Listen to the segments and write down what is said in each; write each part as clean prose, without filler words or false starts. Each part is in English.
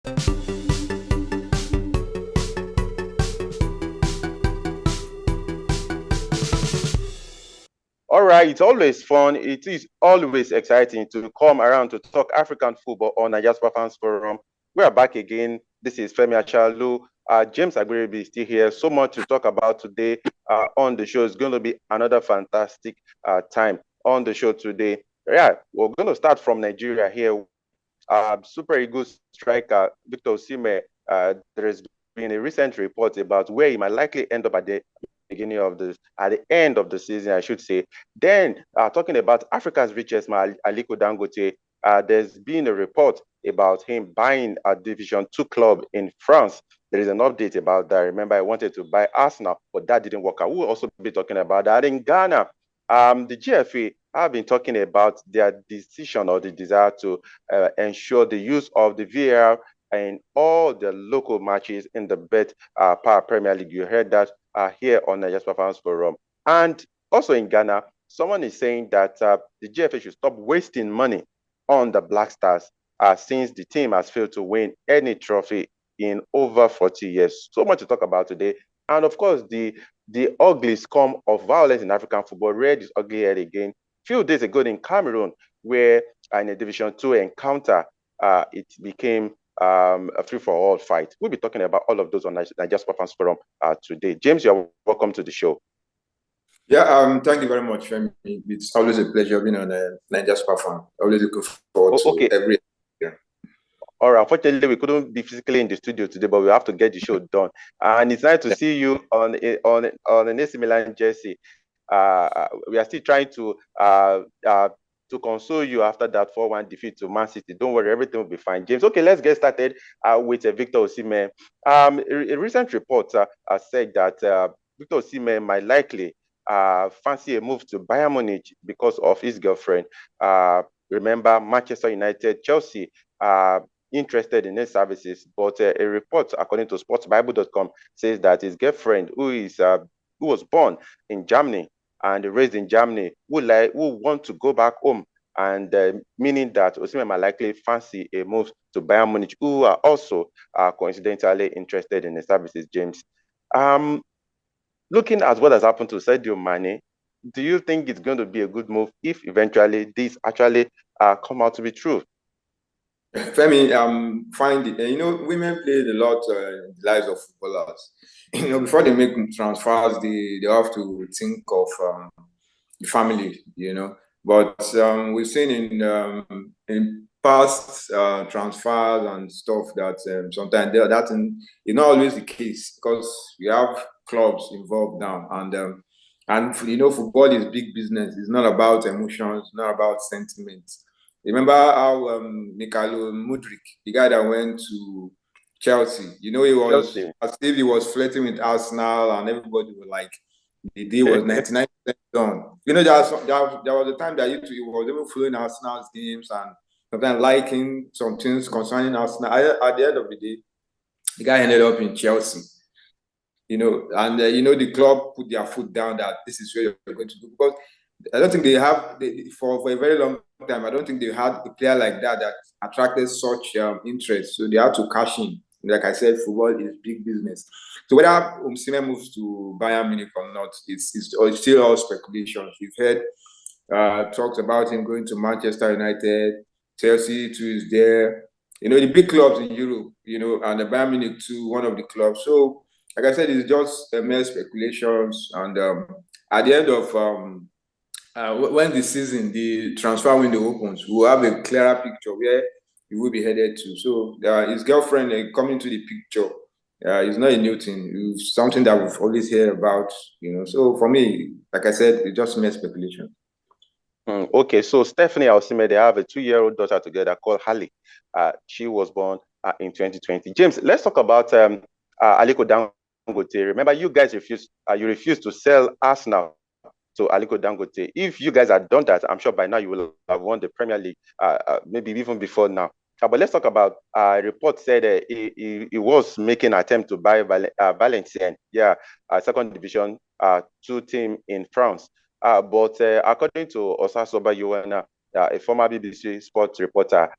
All right, it's always fun. It is always exciting to come around to talk African football on Nigeria's Fans Forum. We are back again. This is Femi Achalu. James Agberibi is still here. So much to talk about today on the show. It's going to be another fantastic time on the show today. Yeah, we're going to start from Nigeria here. Super Eagles striker Victor Osimhen. There has been a recent report about where he might likely end up at the end of the season, I should say. Then, talking about Africa's richest man, Aliko Dangote, there's been a report about him buying a Division 2 club in France. There is an update about that. Remember, I wanted to buy Arsenal, but that didn't work out. We'll also be talking about that. In Ghana, the GFA have been talking about their decision or the desire to ensure the use of the VAR in all the local matches in the Power Premier League. You heard that here on Nigeria's Fans Forum. And also in Ghana, someone is saying that the GFA should stop wasting money on the Black Stars since the team has failed to win any trophy in over 40 years. So much to talk about today. And of course, the ugly scum of violence in African football reared its ugly head again. Few days ago in Cameroon, where in a Division 2 encounter, it became a free-for-all fight. We'll be talking about all of those on Nigeria's Fans Forum today. James, you're welcome to the show. Yeah, thank you very much, Femi. It's always a pleasure being on Nigeria's Forum. Always looking forward to every. Yeah. All right, unfortunately, we couldn't be physically in the studio today, but we have to get the show done. And it's nice to see you on an AC Milan jersey. We are still trying to console you after that 4-1 defeat to Man City. Don't worry, everything will be fine. James, okay, let's get started with Victor Osimhen. A recent report said that Victor Osimhen might likely fancy a move to Bayern Munich because of his girlfriend. Remember, Manchester United, Chelsea, interested in his services, but a report, according to sportsbible.com, says that his girlfriend, who was born in Germany and raised in Germany, who want to go back home, and meaning that Osimhen might likely fancy a move to Bayern Munich, who are also coincidentally interested in the services. James, looking at what has happened to Sadio Mane, do you think it's going to be a good move if eventually this actually come out to be true? Femi, women played a lot in the lives of footballers. Before they make transfers, they have to think of the family. But we've seen in past transfers and stuff that sometimes that is not always the case, because we have clubs involved now, and football is big business. It's not about emotions, it's not about sentiments. Remember how Mikhailo Mudryk, the guy that went to Chelsea, he was as if he was flirting with Arsenal, and everybody was like, the deal was 99% done. There was a time that he was even following Arsenal's games and sometimes liking some things concerning Arsenal. At the end of the day, the guy ended up in Chelsea. And the club put their foot down that this is where you're going to do, because I don't think they have for a very long time. I don't think they had a player like that attracted such interest. So they had to cash in. Like I said, football is big business. So whether Osimhen moves to Bayern Munich or not, it's still all speculations. We've heard talks about him going to Manchester United. Chelsea too is there. The big clubs in Europe. And the Bayern Munich too, one of the clubs. So like I said, it's just mere speculations. And at the end of when the transfer window opens, we'll have a clearer picture where he will be headed to. So his girlfriend coming to the picture is not a new thing. It's something that we've always heard about, So for me, like I said, it's just mere speculation. Okay, so Stephanie Osimhen, they have a 2-year-old daughter together called Halle. She was born in 2020. James, let's talk about Aliko Dangote. Remember, you guys refused to sell Arsenal to Aliko Dangote. If you guys had done that, I'm sure by now you will have won the Premier League, maybe even before now. But let's talk about a report said he was making an attempt to buy Valenciennes, a second division 2 team in France. But according to Osasoba Yohana, a former BBC Sports reporter,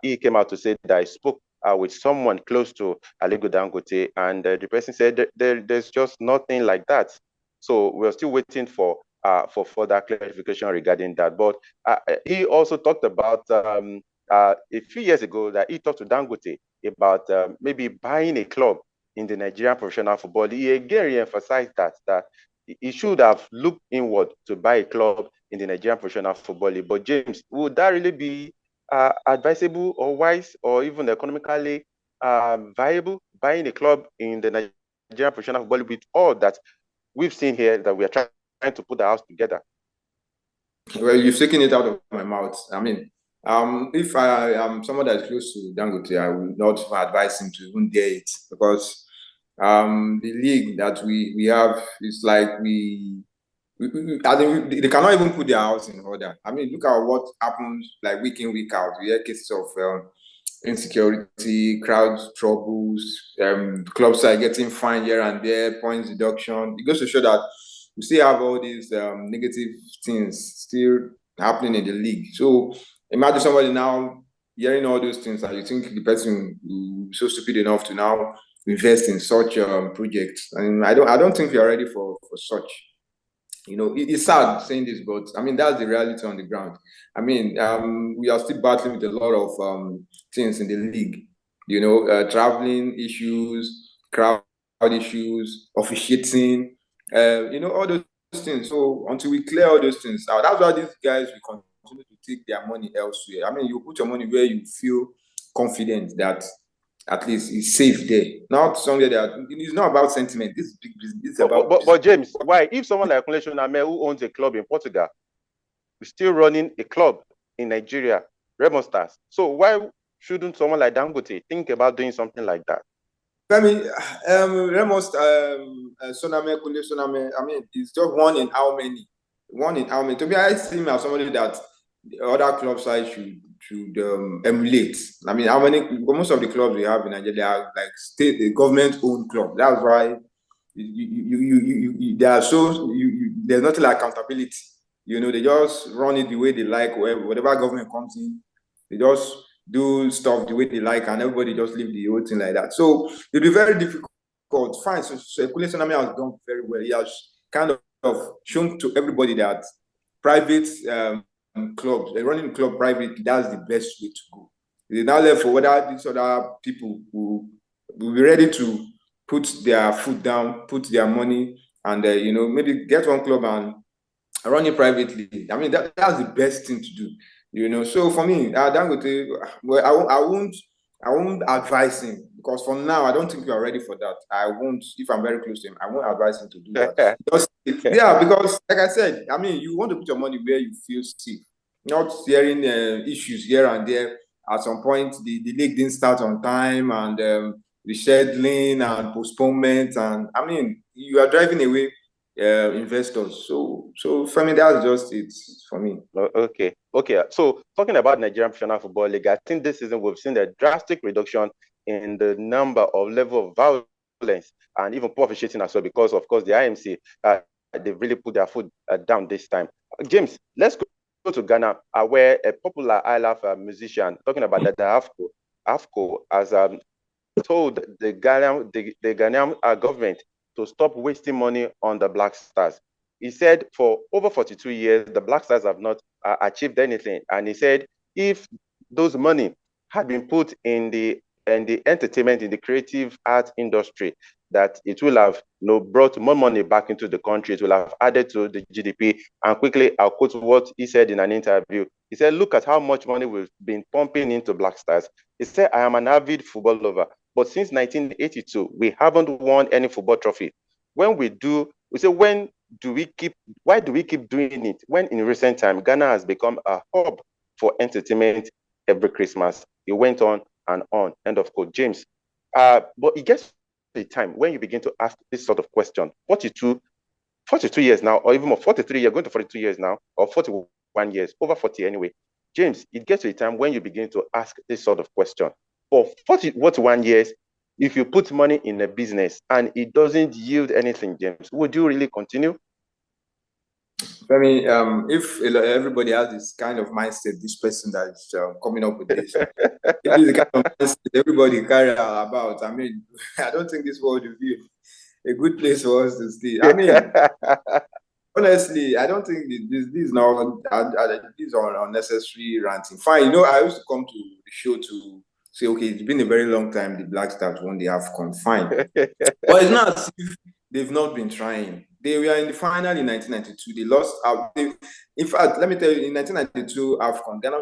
he came out to say that he spoke with someone close to Aliko Dangote, and the person said there's just nothing like that. So we're still waiting for further clarification regarding that. But he also talked about a few years ago that he talked to Dangote about maybe buying a club in the Nigerian professional football. He again re-emphasized that he should have looked inward to buy a club in the Nigerian professional football league. But James, would that really be advisable or wise or even economically viable, buying a club in the Nigerian professional football league with all that we've seen here that we are trying to put the house together? Well, you've taken it out of my mouth. I mean, if I am someone that is close to Dangote, I would not advise him to even dare it, because the league that we have is like I think they cannot even put their house in order. I mean, look at what happens like week in, week out. We hear cases of insecurity, crowd troubles, clubs are getting fined here and there, points deduction. It goes to show that we still have all these negative things still happening in the league. So imagine somebody now hearing all those things, and you think the person who is so stupid enough to now invest in such projects. And I don't think we are ready for such. You know, it's sad saying this, but I mean, that's the reality on the ground. I mean, we are still battling with a lot of things in the league, you know, traveling issues, crowd issues, officiating, you know, all those things. So until we clear all those things out, that's why these guys will continue to take their money elsewhere. I mean, you put your money where you feel confident that at least it's safe there. Not somewhere that it's not about sentiment. This is big business. It's about but James, why? If someone like Kunle Shoname, who owns a club in Portugal, is still running a club in Nigeria, Remo Stars, so why shouldn't someone like Dangote think about doing something like that? I mean, Ramos, Soname, Kunle Soname, I mean, it's just one in how many? One in how many? To me, I see him as somebody that the other club side should emulate. I mean, how many? Most of the clubs we have in Nigeria are like state, government-owned clubs. That's why they are so there's nothing like accountability. You know, they just run it the way they like. Whatever government comes in, they just do stuff the way they like, and everybody just leave the whole thing like that. So it'll be very difficult. Fine. So Kunle Soname has done very well. He has kind of shown to everybody that private clubs, running club private, that's the best way to go. It's now left for whether these other people who will be ready to put their foot down, put their money, and you know, maybe get one club and run it privately. I mean, that's the best thing to do. You know, so for me, Dangote, well, I won't advise him, because for now, I don't think we are ready for that. I won't, if I'm very close to him, I won't advise him to do that. Yeah, because like I said, I mean, you want to put your money where you feel safe, not hearing issues here and there. At some point, the league didn't start on time, and rescheduling and postponement, and I mean, you are driving away investors. So for me, that's just it for me. Okay. So talking about Nigerian Professional Football League, I think this season we've seen a drastic reduction in the number of level of violence and even poor officiating as well, because of course the IMC they really put their foot down this time. James, let's go to Ghana, where a popular highlife musician talking about Dada Hafco has told the Ghanaian government to stop wasting money on the Black Stars. He said for over 42 years, the Black Stars have not achieved anything. And he said if those money had been put in the entertainment, in the creative art industry, that it will have brought more money back into the country. It will have added to the GDP. And quickly, I'll quote what he said in an interview. He said, look at how much money we've been pumping into Black Stars. He said, I am an avid football lover, but since 1982, we haven't won any football trophy. When we do, we say, why do we keep doing it? When in recent time, Ghana has become a hub for entertainment every Christmas. It went on and on. End of quote. James. But it gets the time when you begin to ask this sort of question. 42 years now, or even more, 43 years, going to 42 years now, or 41 years, over 40 anyway. James, it gets to a time when you begin to ask this sort of question. For 41 years, if you put money in a business and it doesn't yield anything, James, would you really continue? I mean, if everybody has this kind of mindset, this person that is coming up with this, if this is the kind of mindset everybody carry about, I mean, I don't think this world will be a good place for us to stay. I mean, honestly, I don't think this is not these are unnecessary ranting. Fine, I used to come to the show to say, okay, it's been a very long time the Black Stars won the AFCON. Fine, but it's not as if they've not been trying. They were in the final in 1992. They lost. In fact, let me tell you, in 1992 AFCON, Ghana,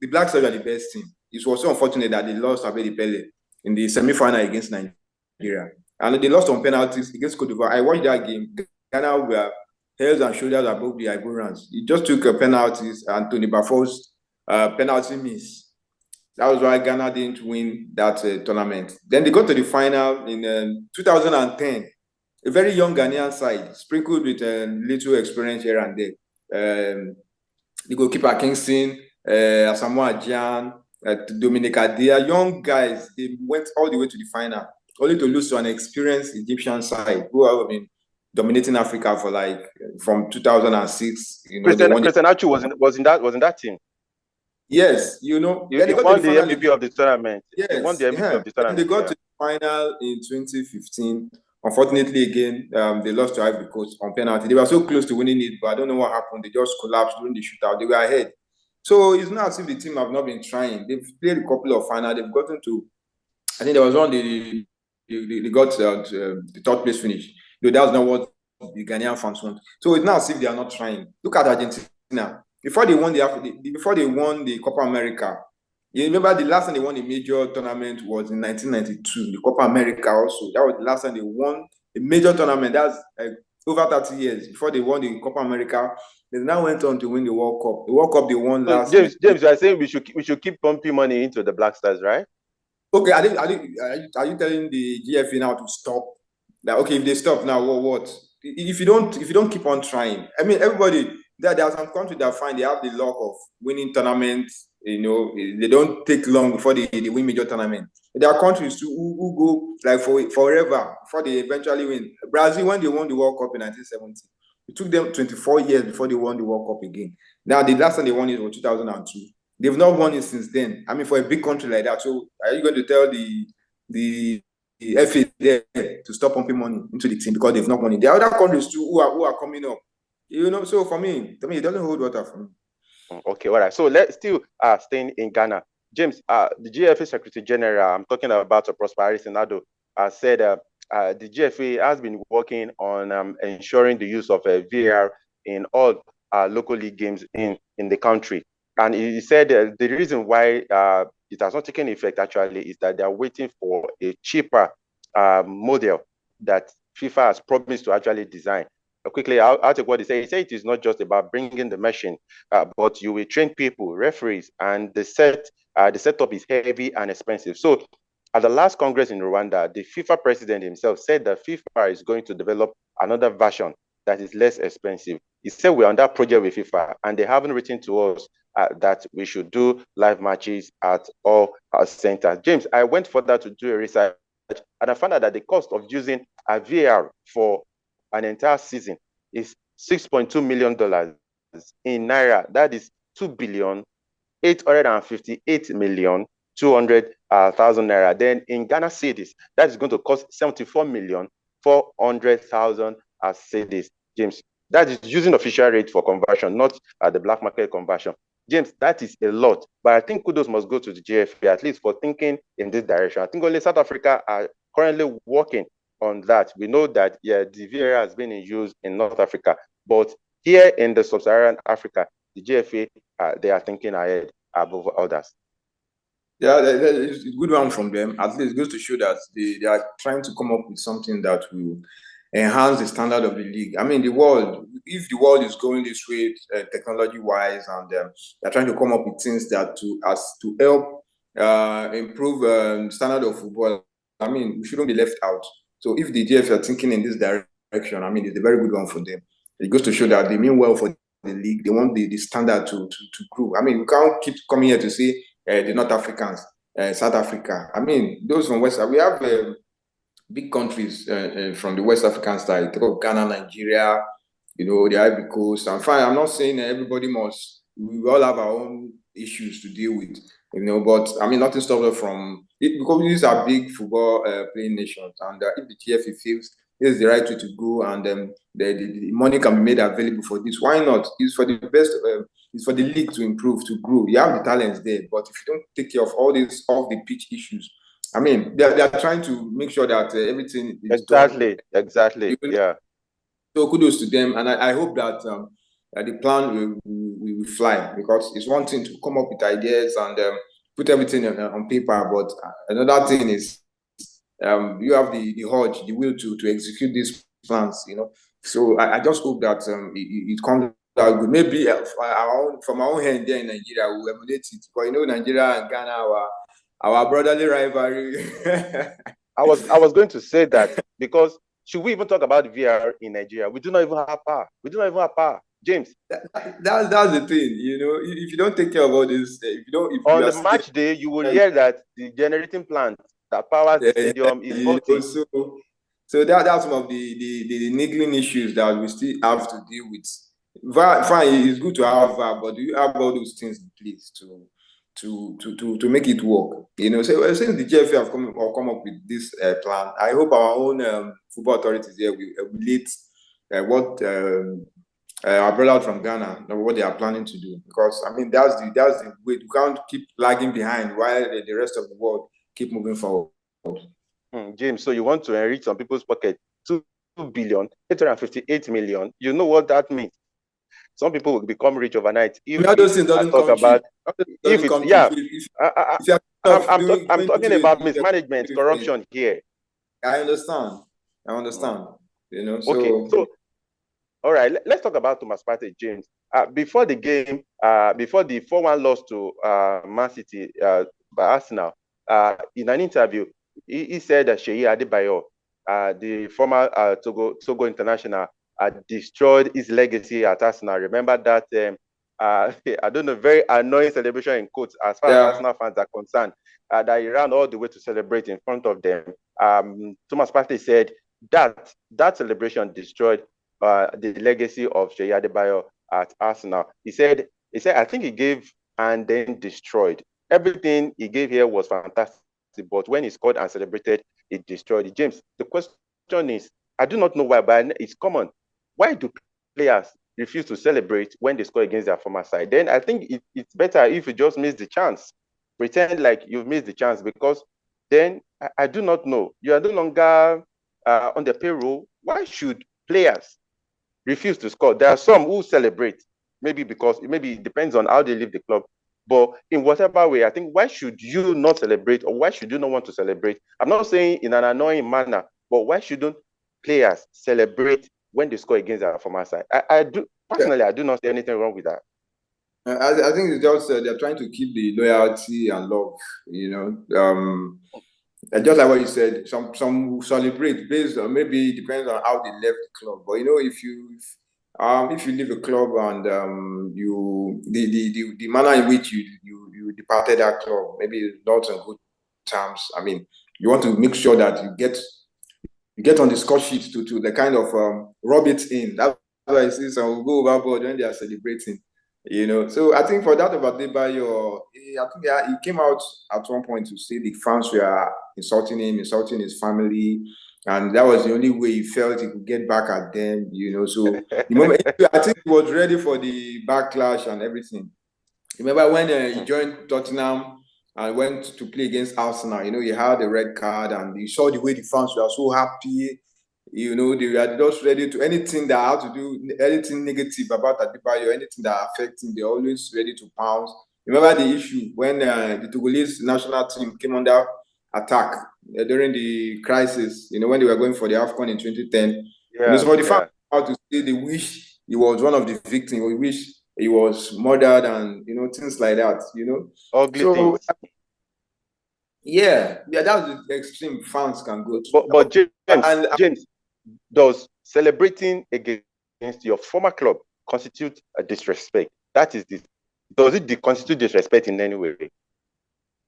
the Black Stars were the best team. It was so unfortunate that they lost Abedi Pele in the semi-final against Nigeria, and they lost on penalties against Cote d'Ivoire. I watched that game. Ghana were heads and shoulders above the Ivorians. It just took penalties and Tony Bafo's penalty miss. That was why Ghana didn't win that tournament. Then they got to the final in 2010. A very young Ghanaian side, sprinkled with little experience here and there. The goalkeeper Kingston, Asamoah Gyan, Dominic Adia, young guys, they went all the way to the final, only to lose to an experienced Egyptian side who have been dominating Africa for from 2006. Christian Achu was in that team. Yes, He won the MVP of the tournament. Yes, he won the MVP of the tournament. They got to the final in 2015. Unfortunately, again, they lost to Ivory Coast on penalty. They were so close to winning it, but I don't know what happened. They just collapsed during the shootout. They were ahead. So it's not as if the team have not been trying. They've played a couple of finals. They've gotten to, I think there was one they got the third place finish. That's not what the Ghanaian fans want. So it's not as if they are not trying. Look at Argentina. Before they won the Copa America, you remember the last time they won a major tournament was in 1992, the Copa America also. That was the last time they won a major tournament. That's over 30 years before they won the Copa America. They now went on to win the World Cup. The World Cup they won last. James, you are saying we should keep pumping money into the Black Stars, right? Okay, are you telling the GFA now to stop? Like, okay, if they stop now, what? If you don't keep on trying, I mean, everybody. There are some countries that find they have the luck of winning tournaments. They don't take long before they win major tournament. There are countries too who go like forever before they eventually win. Brazil, when they won the World Cup in 1970, it took them 24 years before they won the World Cup again. Now, the last time they won it was 2002. They've not won it since then. I mean, for a big country like that. So, are you going to tell the FA there to stop pumping money into the team because they've not won it? There are other countries too who are coming up. So for me, it doesn't hold water for me. Okay, all right. So let's still staying in Ghana. James, the GFA Secretary General, I'm talking about Prosperity Senado, said the GFA has been working on ensuring the use of VAR in all local league games in the country. And he said the reason why it has not taken effect actually is that they are waiting for a cheaper model that FIFA has promised to actually design. Quickly, I'll take what he said. He said it is not just about bringing the machine, but you will train people, referees, and the setup is heavy and expensive. So at the last Congress in Rwanda, the FIFA president himself said that FIFA is going to develop another version that is less expensive. He said we're on that project with FIFA, and they haven't written to us that we should do live matches at all our centers. James, I went further to do a research, and I found out that the cost of using a VAR for an entire season is $6.2 million in Naira. That is 2,858,200,000 Naira. Then in Ghana cedis, that is going to cost 74,400,000 cedis. James, that is using official rate for conversion, not the black market conversion. James, that is a lot, but I think kudos must go to the GFA, at least for thinking in this direction. I think only South Africa are currently working on that. We know that the VAR has been in use in North Africa, but here in the sub-Saharan Africa, the GFA they are thinking ahead above others. Yeah, it's a good one from them. At least it goes to show that they are trying to come up with something that will enhance the standard of the league. I mean, if the world is going this way technology-wise, and they're trying to come up with things that to help improve standard of football, I mean, we shouldn't be left out. So if the GF are thinking in this direction, I mean, it's a very good one for them. It goes to show that they mean well for the league. They want the standard to grow. I mean, we can't keep coming here to say the North Africans, South Africa. I mean, those from West, we have big countries from the West African side. Think of Ghana, Nigeria, the Ivory Coast. I'm fine. I'm not saying that everybody must. We all have our own issues to deal with, But I mean, nothing stops us from it because these are big football playing nations, and if the GFA feels this is the right way to go, and the money can be made available for this, why not? It's for the best. It's for the league to improve, to grow. You have the talents there, but if you don't take care of all these off the pitch issues, I mean, they are trying to make sure that everything is done. Exactly. Yeah. So kudos to them, and I hope that the plan will fly, because it's one thing to come up with ideas and put everything on paper, but another thing is you have the urge, the will to execute these plans. So I just hope that it comes out good. Maybe from our own hand there in Nigeria, we'll emulate it. But Nigeria and Ghana, our brotherly rivalry. I was going to say that because should we even talk about VR in Nigeria? We do not even have power. We do not even have power. James. That's the thing, if you don't take care of all this, if you don't, if on you are the match day, you will hear that the generating plant that powers the stadium is faulty. So that's some of the niggling issues that we still have to deal with. Fine, it's good to have VAR, but do you have all those things in place to make it work? So since the GFA have come up with this plan, I hope our own football authorities here will emulate what our brother from Ghana, what they are planning to do, because I mean that's the way. You can't keep lagging behind while the rest of the world keep moving forward. James, so you want to enrich some people's pocket 2,858,000,000. You know what that means? Some people will become rich overnight. If those things doesn't come cheap. I'm talking about mismanagement, corruption here. I understand. So okay, so all right, let's talk about Thomas Partey, James. Before the game, before the 4-1 loss to Man City by Arsenal, in an interview, he said that Seyi Adebayo, the former Togo international, destroyed his legacy at Arsenal. Remember that, I don't know, very annoying celebration in quotes as far as Arsenal fans are concerned, that he ran all the way to celebrate in front of them. Thomas Partey said that celebration destroyed the legacy of Seyi Adebayo at Arsenal. He said, I think he gave and then destroyed. Everything he gave here was fantastic, but when he scored and celebrated, it destroyed it. James, the question is, I do not know why, but it's common. Why do players refuse to celebrate when they score against their former side? Then I think it's better if you just miss the chance. Pretend like you've missed the chance, because then I do not know. You are no longer on the payroll. Why should players refuse to score? There are some who celebrate, maybe it depends on how they leave the club. But in whatever way, I think, why should you not celebrate, or why should you not want to celebrate? I'm not saying in an annoying manner, but why shouldn't players celebrate when they score against their former side? I do personally, I do not see anything wrong with that. I think it's just they're trying to keep the loyalty and love, just like what you said, some celebrate based on, maybe it depends on how they left the club. But if you leave a club and the manner in which you departed that club, maybe not on good terms. I mean, you want to make sure that you get on the score sheet to the kind of rub it in. That's why I see some will go overboard when they are celebrating. So I think for that about Adebayo, I think he came out at one point to say the fans were insulting him, insulting his family, and that was the only way he felt he could get back at them. So the moment I think he was ready for the backlash and everything. Remember when he joined Tottenham and went to play against Arsenal? He had a red card, and you saw the way the fans were so happy. They were just ready to anything that had to do, anything negative about Adebayo, anything that affects him, they're always ready to pounce. Remember the issue when the Togolese national team came under attack during the crisis, when they were going for the Afcon in 2010. So the fans out to say they wish he was one of the victims, or wish he was murdered, and things like that. Ugly things. Yeah, that's the extreme fans can go to. But James, does celebrating against your former club constitute a disrespect? Does it constitute disrespect in any way?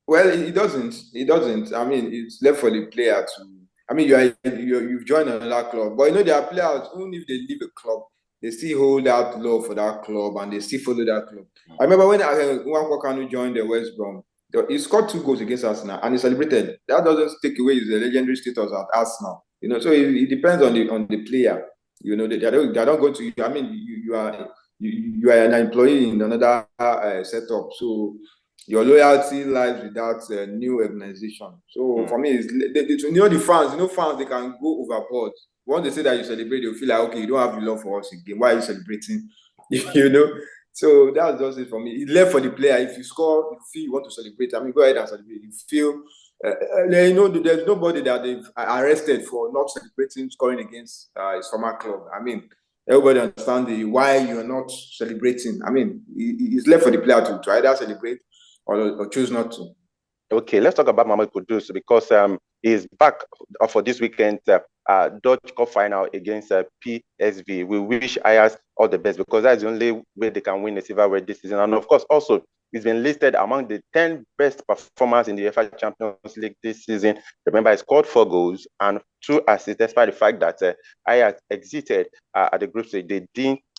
Well, it doesn't. It doesn't. I mean, it's left for the player to. I mean, you've joined another club, but there are players, even if they leave a club, they still hold out love for that club and they still follow that club. I remember when Nwankwo Kanu joined the West Brom, he scored 2 goals against Arsenal and he celebrated. That doesn't take away his legendary status at Arsenal. So it depends on the player. They don't go to. I mean, you are an employee in another setup, so your loyalty lies with that new organization. So for me, it's the fans. Fans, they can go overboard. Once they say that you celebrate, they'll feel like, okay, you don't have the love for us again. Why are you celebrating? So that's just it for me. It's left for the player. If you score, you feel you want to celebrate, I mean, go ahead and celebrate. You feel, there's nobody that they've arrested for not celebrating scoring against his former club. I mean, everybody understands why you're not celebrating. I mean, it's left for the player to either celebrate or choose not to. Okay, let's talk about Mohamed Kudus because he's back for this weekend Dutch Cup final against PSV. We wish Ajax all the best because that's the only way they can win a silverware this season. And of course, also, he's been listed among the 10 best performers in the UEFA Champions League this season. Remember, he scored 4 goals and 2 assists, despite the fact that Ajax exited at the group stage.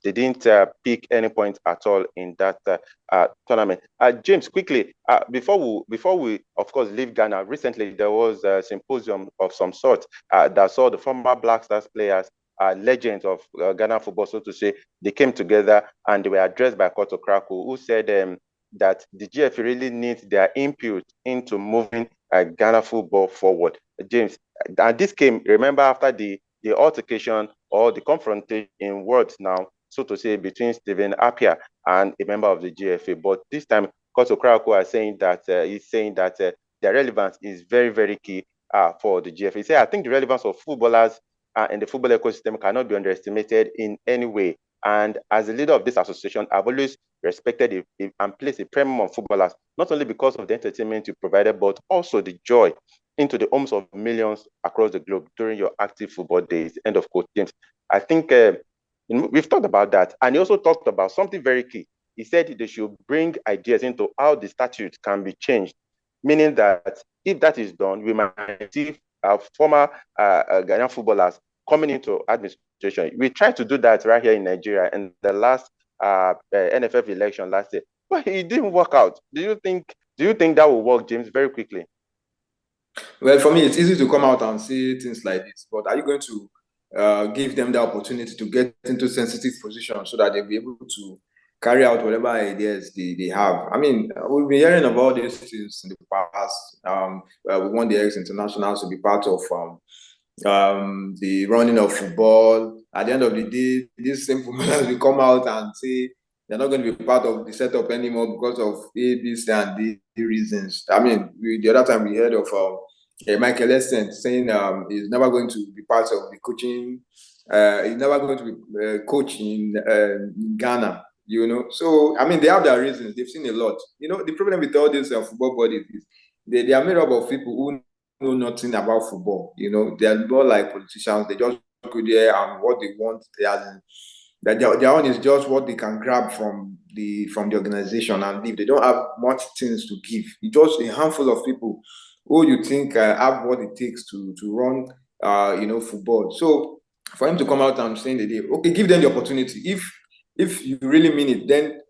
They didn't pick any points at all in that tournament. James, quickly, before we of course leave Ghana, recently there was a symposium of some sort that saw the former Black Stars players, legends of Ghana football, so to say. They came together and they were addressed by Koto Krakow, who said that the GFA really needs their input into moving Ghana football forward. James, and this came, remember, after the altercation or the confrontation in words now, so to say, between Stephen Appiah and a member of the GFA. But this time, Koto Krakow is saying that their relevance is very, very key for the GFA. He said, I think the relevance of footballers in the football ecosystem cannot be underestimated in any way. And as a leader of this association, I've always respected and placed a premium on footballers, not only because of the entertainment you provided, but also the joy into the homes of millions across the globe during your active football days. End of quote, James. I think we've talked about that. And he also talked about something very key. He said they should bring ideas into how the statute can be changed, meaning that if that is done, we might see former Ghanaian footballers coming into administration. We tried to do that right here in Nigeria in the last NFF election last year, but it didn't work out. Do you think that will work, James, very quickly? Well, for me, it's easy to come out and say things like this, but are you going to give them the opportunity to get into sensitive positions so that they'll be able to carry out whatever ideas they have? I mean, we've been hearing about these things in the past. We want the ex-internationals to be part of the running of football. At the end of the day, these same footballers will come out and say they're not going to be part of the setup anymore because of A, B, C, and D reasons. I mean, the other time we heard of Michael Essent saying he's never going to be part of the coaching. He's never going to be coach in Ghana. So I mean, they have their reasons. They've seen a lot. The problem with all these football bodies is they are made up of people who know nothing about football. They are more like politicians. They just go there and what they want. Their own is just what they can grab from the organization and leave. They don't have much things to give. It's just a handful of people who you think have what it takes to run football. So for him to come out and saying that, okay, give them the opportunity. If you really mean it, then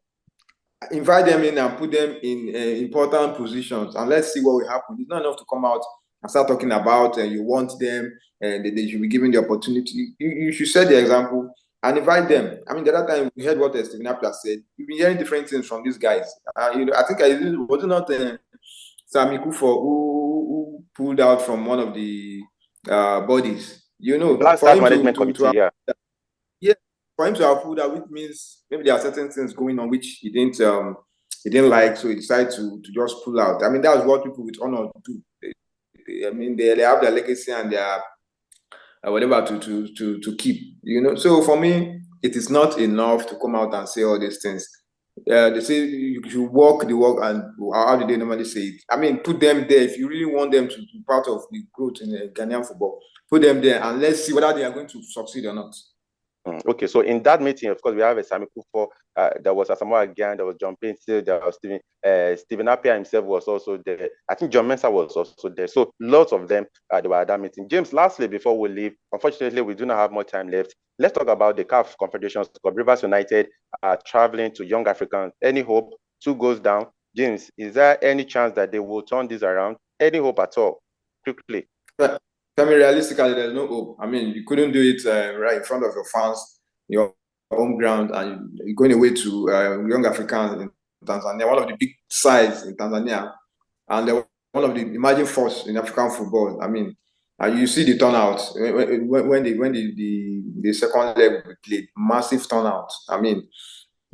invite them in and put them in important positions and let's see what will happen. It's not enough to come out and start talking about you want them and they should be given the opportunity. You should set the example and invite them. I mean, the other time we heard what Stephen Appiah said. We've been hearing different things from these guys. I think was it not Sami Kufo who pulled out from one of the bodies. Black Stars Management Committee, yeah. For him to have pulled out, which means maybe there are certain things going on which he didn't like, so he decided to just pull out. I mean, that's what people with honor do. They have their legacy and their whatever to keep. So for me, it is not enough to come out and say all these things. They say you should walk the walk, and how do they normally say it? I mean, put them there if you really want them to be part of the growth in Ghanaian football. Put them there and let's see whether they are going to succeed or not. Okay, so in that meeting, of course, we have a Sami Kufo, there was Asamoah Gyan, there was John Painstill, there was Stephen Appiah himself was also there. I think John Mensah was also there. So lots of them they were at that meeting. James, lastly, before we leave, unfortunately, we do not have much time left. Let's talk about the CAF Confederations Cup. Rivers United are traveling to Young Africans. Any hope? 2 goes down. James, is there any chance that they will turn this around? Any hope at all? Quickly. I mean, realistically, there's no hope. I mean, you couldn't do it right in front of your fans, your home ground, and you're going away to Young Africans in Tanzania, one of the big sides in Tanzania, and they're one of the emerging force in African football. I mean, you see the turnout when the second leg we played, massive turnout. I mean,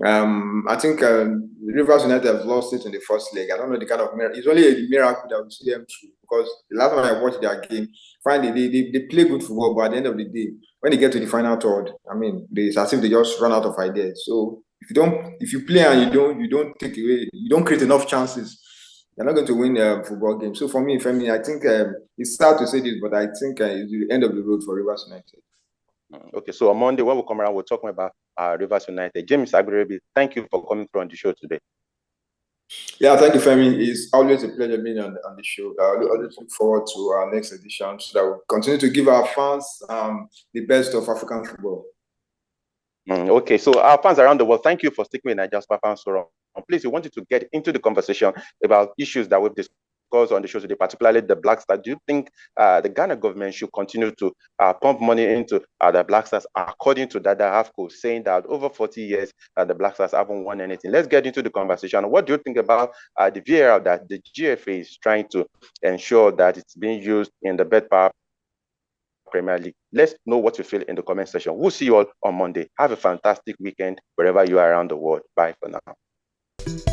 I think Rivers United have lost it in the first leg. I don't know the kind of miracle. It's only a miracle that we see them through, because the last time I watched their game, finally they play good football, but at the end of the day, when they get to the final third, I mean, it's as if they just run out of ideas. So if you play and you don't take away, you don't create enough chances, you're not going to win a football game. So for me, I think it's sad to say this, but I think it's the end of the road for Rivers United. Okay, so on Monday, when we come around, we're talking about Rivers United. James Agberebi, thank you for coming through on the show today. Yeah, thank you, Femi. It's always a pleasure being on the show. I always look forward to our next edition, so that we'll continue to give our fans the best of African football. Okay, so our fans around the world, thank you for sticking with Nigeria's Fans Forum. Please, we wanted to get into the conversation about issues that we've discussed on the show today, particularly the Black Stars. Do you think the Ghana government should continue to pump money into the Black Stars, according to Dada Hafco, saying that over 40 years the Black Stars haven't won anything? Let's get into the conversation. What do you think about the VAR that the GFA is trying to ensure that it's being used in the Bed Power Premier League? Let's know what you feel in the comment section. We'll see you all on Monday. Have a fantastic weekend wherever you are around the world. Bye for now.